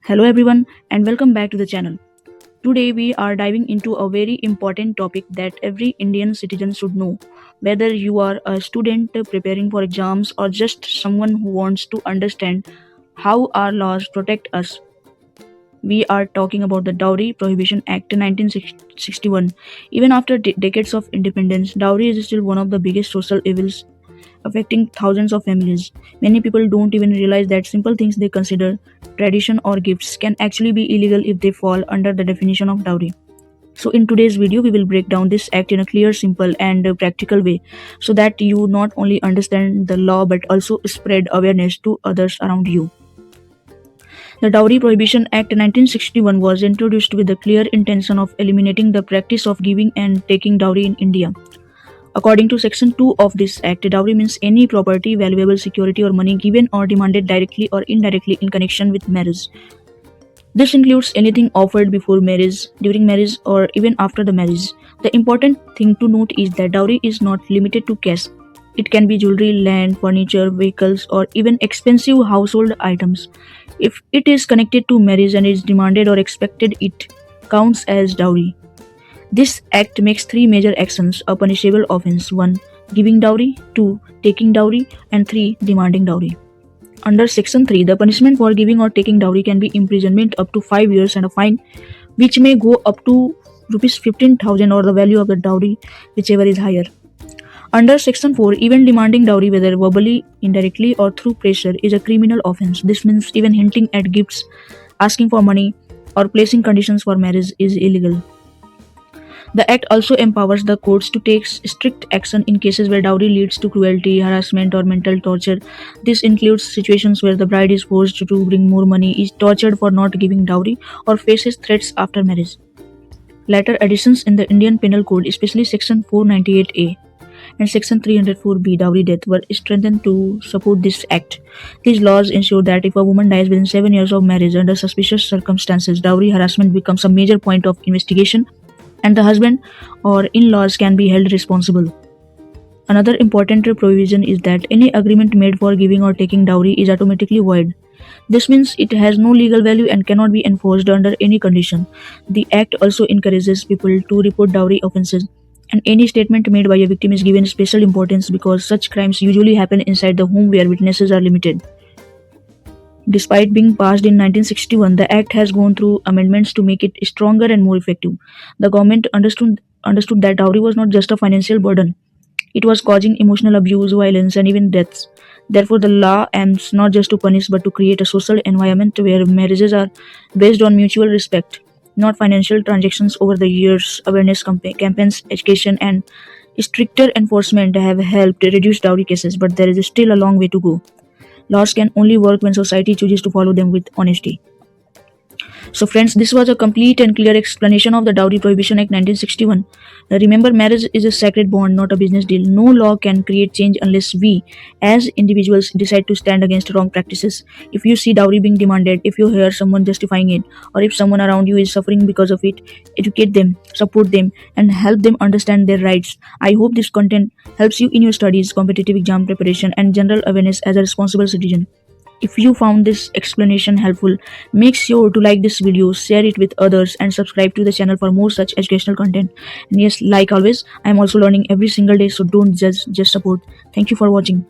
Hello everyone and welcome back to the channel. Today we are diving into a very important topic that every Indian citizen should know. Whether you are a student preparing for exams or just someone who wants to understand how our laws protect us, we are talking about the Dowry Prohibition Act 1961. Even after decades of independence, dowry is still one of the biggest social evils affecting thousands of families. Many people don't even realize that simple things they consider tradition or gifts can actually be illegal if they fall under the definition of dowry. So, in today's video, we will break down this act in a clear, simple, and practical way so that you not only understand the law but also spread awareness to others around you. The Dowry Prohibition Act 1961 was introduced with the clear intention of eliminating the practice of giving and taking dowry in India. According to Section 2 of this Act, dowry means any property, valuable security, or money given or demanded directly or indirectly in connection with marriage. This includes anything offered before marriage, during marriage, or even after the marriage. The important thing to note is that dowry is not limited to cash. It can be jewelry, land, furniture, vehicles, or even expensive household items. If it is connected to marriage and is demanded or expected, it counts as dowry. This act makes three major actions a punishable offense: 1. Giving dowry, 2. Taking dowry, and 3. Demanding dowry. Under Section 3, the punishment for giving or taking dowry can be imprisonment up to 5 years and a fine which may go up to Rs 15,000 or the value of the dowry, whichever is higher. Under Section 4, even demanding dowry, whether verbally, indirectly, or through pressure, is a criminal offense. This means even hinting at gifts, asking for money, or placing conditions for marriage is illegal. The Act also empowers the courts to take strict action in cases where dowry leads to cruelty, harassment, or mental torture. This includes situations where the bride is forced to bring more money, is tortured for not giving dowry, or faces threats after marriage. Later additions in the Indian Penal Code, especially Section 498A and Section 304B dowry death, were strengthened to support this act. These laws ensure that if a woman dies within 7 years of marriage under suspicious circumstances, dowry harassment becomes a major point of investigation and the husband or in-laws can be held responsible. Another important provision is that any agreement made for giving or taking dowry is automatically void. This means it has no legal value and cannot be enforced under any condition. The Act also encourages people to report dowry offences, and any statement made by a victim is given special importance because such crimes usually happen inside the home where witnesses are limited. Despite being passed in 1961, the Act has gone through amendments to make it stronger and more effective. The government understood that dowry was not just a financial burden, it was causing emotional abuse, violence, and even deaths. Therefore, the law aims not just to punish but to create a social environment where marriages are based on mutual respect, not financial transactions. Over the years, awareness campaigns, education, and stricter enforcement have helped reduce dowry cases, but there is still a long way to go. Laws can only work when society chooses to follow them with honesty. So, friends, this was a complete and clear explanation of the Dowry Prohibition Act 1961. Remember, marriage is a sacred bond, not a business deal. No law can create change unless we, as individuals, decide to stand against wrong practices. If you see dowry being demanded, if you hear someone justifying it, or if someone around you is suffering because of it, educate them, support them, and help them understand their rights. I hope this content helps you in your studies, competitive exam preparation, and general awareness as a responsible citizen. If you found this explanation helpful, make sure to like this video, share it with others, and subscribe to the channel for more such educational content. And yes, like always, I am also learning every single day, so don't just support. Thank you for watching.